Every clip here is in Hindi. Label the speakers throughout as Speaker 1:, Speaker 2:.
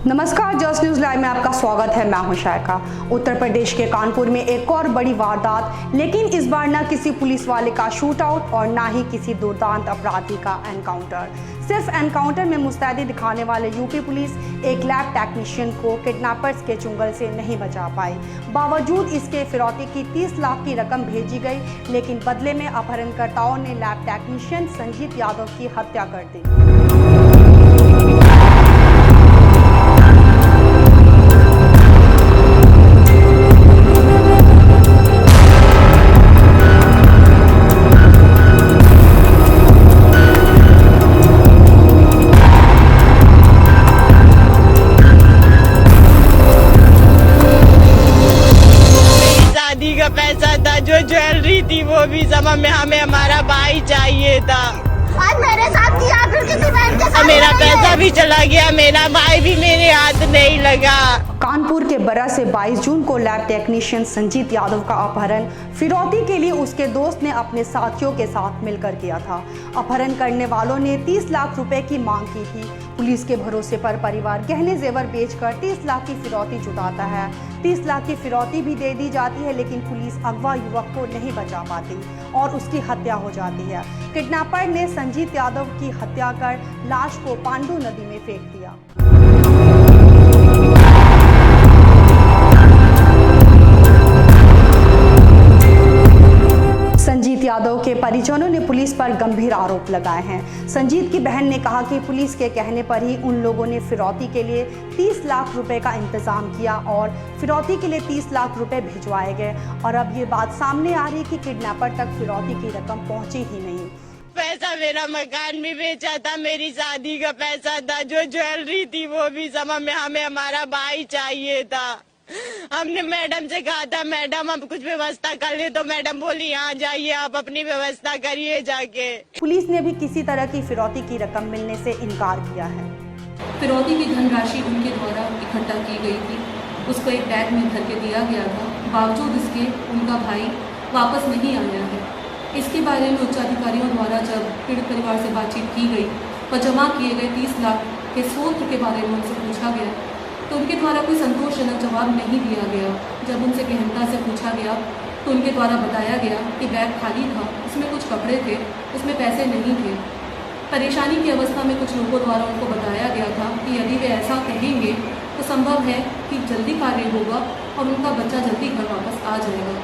Speaker 1: नमस्कार, जस्ट न्यूज लाइव में आपका स्वागत है। मैं हूं शायका। उत्तर प्रदेश के कानपुर में एक और बड़ी वारदात, लेकिन इस बार न किसी पुलिस वाले का शूट आउट और ना ही किसी दुर्दांत अपराधी का एनकाउंटर। सिर्फ एनकाउंटर में मुस्तैदी दिखाने वाले यूपी पुलिस एक लैब टेक्नीशियन को किडनैपर्स के चुंगल से नहीं बचा पाई। बावजूद इसके फिरौती की 30 लाख की रकम भेजी गई, लेकिन बदले में अपहरणकर्ताओं ने लैब टेक्नीशियन संजीत यादव की हत्या कर दी।
Speaker 2: का पैसा था, जो ज्वेलरी थी वो भी सब हमें हमारा भाई चाहिए था।
Speaker 3: आज मेरे साथ किया, फिर किसी बहन के साथ
Speaker 2: मेरा पैसा भी चला गया, मेरा भाई भी मेरे हाथ नहीं लगा।
Speaker 1: कानपुर के बरा से 22 जून को लैब टेक्नीशियन संजीत यादव का अपहरण फिरौती के लिए उसके दोस्त ने अपने साथियों के साथ मिलकर किया था। अपहरण करने वालों ने 30 लाख रुपए की मांग की थी। पुलिस के भरोसे पर परिवार गहने जेवर बेचकर 30 लाख की फिरौती जुटाता है। 30 लाख की फिरौती भी दे दी जाती है, लेकिन पुलिस अगवा युवक को नहीं बचा पाती और उसकी हत्या हो जाती है। किडनैपर ने संजीत यादव की हत्या कर लाश को पांडू नदी में फेंक दिया। संजीत यादव के परिजनों ने पुलिस पर गंभीर आरोप लगाए हैं। संजीत की बहन ने कहा कि पुलिस के कहने पर ही उन लोगों ने फिरौती के लिए 30 लाख रुपए का इंतजाम किया और फिरौती के लिए 30 लाख रुपए भिजवाए गए, और अब ये बात सामने आ रही कि किडनैपर तक फिरौती की रकम पहुंची ही नहीं।
Speaker 2: पैसा मेरा मकान भी बेचा था, मेरी शादी का पैसा था, जो ज्वेलरी थी वो भी सब हमें हमारा भाई चाहिए था। हमने मैडम से कहा था, मैडम हम कुछ व्यवस्था कर ले, तो मैडम बोली यहाँ जाइए, आप अपनी व्यवस्था करिए जाके।
Speaker 1: पुलिस ने भी किसी तरह की फिरौती की रकम मिलने से इनकार किया है।
Speaker 4: फिरौती की धनराशि उनके द्वारा इकट्ठा की गई थी, उसको एक बैग में भर के दिया गया था। बावजूद इसके उनका भाई वापस नहीं आया है। इसके बारे में उच्च अधिकारियों द्वारा जब पीड़ित परिवार से बातचीत की गई और जमा किए गए 30 लाख के स्रोत के बारे में उनसे पूछा गया, तो उनके द्वारा कोई संतोषजनक जवाब नहीं दिया गया। जब उनसे गहनता से पूछा गया तो उनके द्वारा बताया गया कि बैग खाली था, उसमें कुछ कपड़े थे, उसमें पैसे नहीं थे। परेशानी की अवस्था में कुछ लोगों द्वारा उनको बताया गया था कि यदि वे ऐसा कहेंगे तो संभव है कि जल्दी कार्य होगा और उनका बच्चा जल्दी घर वापस आ जाएगा।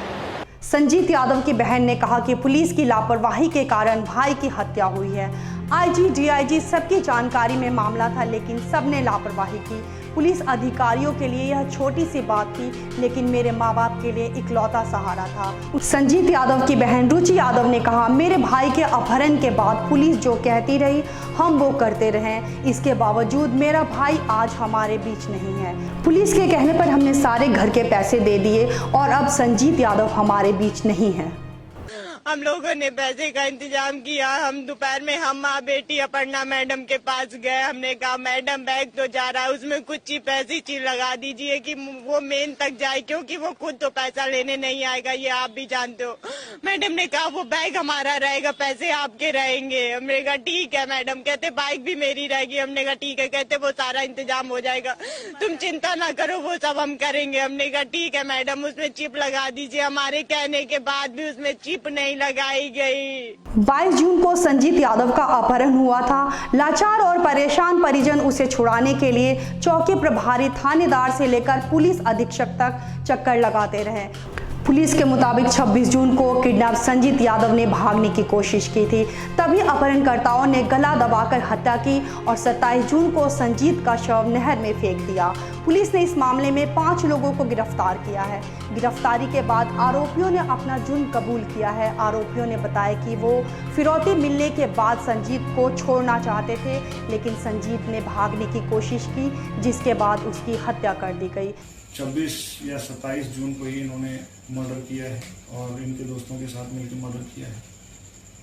Speaker 1: संजीत यादव की बहन ने कहा कि पुलिस की लापरवाही के कारण भाई की हत्या हुई है। आईजी, डीआईजी सबकी जानकारी में मामला था, लेकिन सबने लापरवाही की। पुलिस अधिकारियों के लिए यह छोटी सी बात थी, लेकिन मेरे माँ बाप के लिए इकलौता सहारा था। संजीत यादव की बहन रुचि यादव ने कहा, मेरे भाई के अपहरण के बाद पुलिस जो कहती रही हम वो करते रहे। इसके बावजूद मेरा भाई आज हमारे बीच नहीं है। पुलिस के कहने पर हमने सारे घर के पैसे दे दिए और अब संजीत यादव हमारे बीच नहीं है।
Speaker 2: हम लोगों ने पैसे का इंतजाम किया। हम दोपहर में हम माँ बेटी अपर्णा मैडम के पास गए। हमने कहा मैडम बैग तो जा रहा है, उसमें कुछ चीज ऐसी चीज लगा दीजिए कि वो मेन तक जाए, क्योंकि वो खुद तो पैसा लेने नहीं आएगा, ये आप भी जानते हो। मैडम ने कहा वो बैग हमारा रहेगा, पैसे आपके रहेंगे। हमने कहा ठीक है मैडम। कहते बाइक भी मेरी रहेगी। हमने कहा ठीक है। कहते वो सारा इंतजाम हो जाएगा, तुम चिंता ना करो, वो सब हम करेंगे। हमने कहा ठीक है मैडम, उसमें चिप लगा दीजिए। हमारे कहने के बाद भी उसमें चिप नहीं लगाई गई।
Speaker 1: 22 जून को संजीत यादव का अपहरण हुआ था। लाचार और परेशान परिजन उसे छुड़ाने के लिए चौकी प्रभारी थानेदार से लेकर पुलिस अधीक्षक तक चक्कर लगाते रहे। पुलिस के मुताबिक 26 जून को किडनैप संजीत यादव ने भागने की कोशिश की थी, तभी अपहरणकर्ताओं ने गला दबाकर हत्या की और 27 जून को संजीत का शव नहर में फेंक दिया। पुलिस ने इस मामले में 5 लोगों को गिरफ्तार किया है। गिरफ्तारी के बाद आरोपियों ने अपना जुर्म कबूल किया है। आरोपियों ने बताया कि वो फिरौती मिलने के बाद संजीत को छोड़ना चाहते थे, लेकिन संजीत ने भागने की कोशिश की, जिसके बाद उसकी हत्या कर दी गई।
Speaker 5: 26 या 27 जून को ही इन्होंने मर्डर किया है और इनके दोस्तों के साथ मिलकर मर्डर किया है।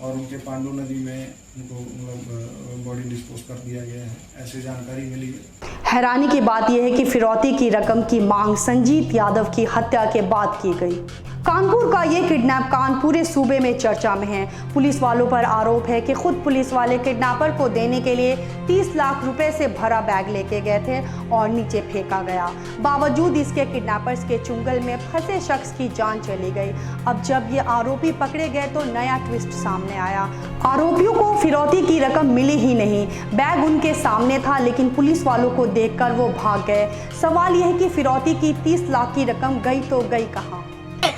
Speaker 5: और उनके पांडु नदी में उनको मतलब बॉडी डिस्पोज कर दिया गया है, ऐसी जानकारी मिली है।
Speaker 1: हैरानी की बात यह है कि फिरौती की रकम की मांग संजीत यादव की हत्या के बाद की गई। कानपुर का ये किडनैप कांड पूरे सूबे में चर्चा में है। पुलिस वालों पर आरोप है कि खुद पुलिस वाले किडनैपर को देने के लिए 30 लाख रुपए से भरा बैग लेके गए थे और नीचे फेंका गया। बावजूद इसके किडनैपर्स के चुंगल में फंसे शख्स की जान चली गई। अब जब ये आरोपी पकड़े गए तो नया ट्विस्ट सामने आया। आरोपियों को फिरौती की रकम मिली ही नहीं, बैग उनके सामने था, लेकिन पुलिस वालों को देखकर वो भाग गए। सवाल यह है कि फिरौती की 30 लाख की रकम गई तो गई कहाँ?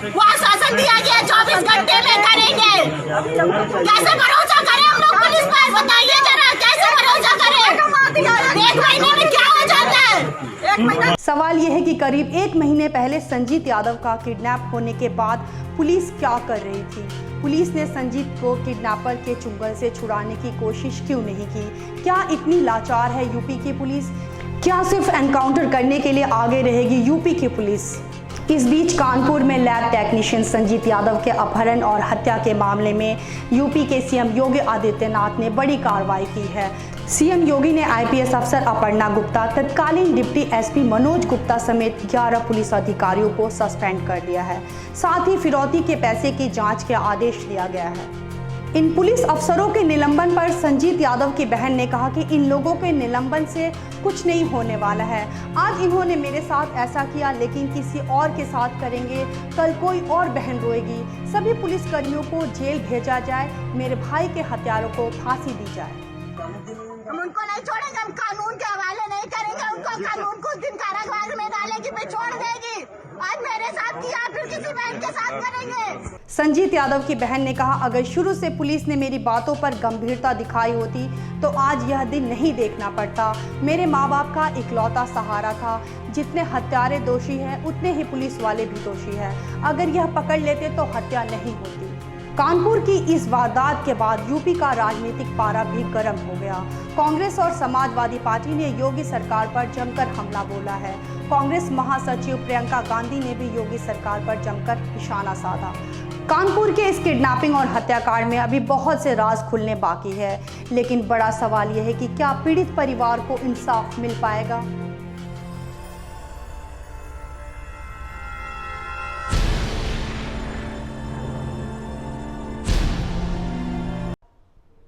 Speaker 3: वो आश्वासन दिया गया 24 घंटे में करेंगे। कैसे भरोसा करें हम लोग पुलिस पर, बताइए जरा, कैसे भरोसा करें? 1 महीने में क्या हो जाता है? 1 महीना।
Speaker 1: सवाल यह है कि करीब 1 महीने पहले संजीत यादव का किडनैप होने के बाद पुलिस क्या कर रही थी? पुलिस ने संजीत को किडनैपर के चुंगल से छुड़ाने की कोशिश क्यों नहीं की? क्या इतनी लाचार है यूपी की पुलिस? क्या सिर्फ एनकाउंटर करने के लिए आगे रहेगी यूपी की पुलिस? इस बीच कानपुर में लैब टेक्नीशियन संजीत यादव के अपहरण और हत्या के मामले में यूपी के सीएम योगी आदित्यनाथ ने बड़ी कार्रवाई की है। सीएम योगी ने आईपीएस अफसर अपर्णा गुप्ता, तत्कालीन डिप्टी एसपी मनोज गुप्ता समेत 11 पुलिस अधिकारियों को सस्पेंड कर दिया है। साथ ही फिरौती के पैसे की जांच के आदेश दिया गया है। इन पुलिस अफसरों के निलंबन पर संजीत यादव की बहन ने कहा कि इन लोगों के निलंबन से कुछ नहीं होने वाला है। आज इन्होंने मेरे साथ ऐसा किया, लेकिन किसी और के साथ करेंगे, कल कोई और बहन रोएगी। सभी पुलिसकर्मियों को जेल भेजा जाए, मेरे भाई के हत्यारों को फांसी दी जाए।
Speaker 3: हम उनको नहीं छोड़ेंगे, हम कानून के हवाले नहीं करेंगे उनको। कानून कुछ दिन कारागार में डालेगी, फिर छोड़ देगी। आज मेरे साथ किया, फिर किसी बहन के साथ करेंगे।
Speaker 1: संजीत यादव की बहन ने कहा, अगर शुरू से पुलिस ने मेरी बातों पर गंभीरता दिखाई होती तो आज यह दिन नहीं देखना पड़ता। मेरे माँ बाप का इकलौता सहारा था। जितने हत्यारे दोषी हैं उतने ही पुलिस वाले भी दोषी हैं। अगर यह पकड़ लेते तो हत्या नहीं होती। कानपुर की इस वारदात के बाद यूपी का राजनीतिक पारा भी गर्म हो गया। कांग्रेस और समाजवादी पार्टी ने योगी सरकार पर जमकर हमला बोला है। कांग्रेस महासचिव प्रियंका गांधी ने भी योगी सरकार पर जमकर निशाना साधा। कानपुर के इस किडनैपिंग और हत्याकांड में अभी बहुत से राज खुलने बाकी है, लेकिन बड़ा सवाल यह है कि क्या पीड़ित परिवार को इंसाफ मिल पाएगा?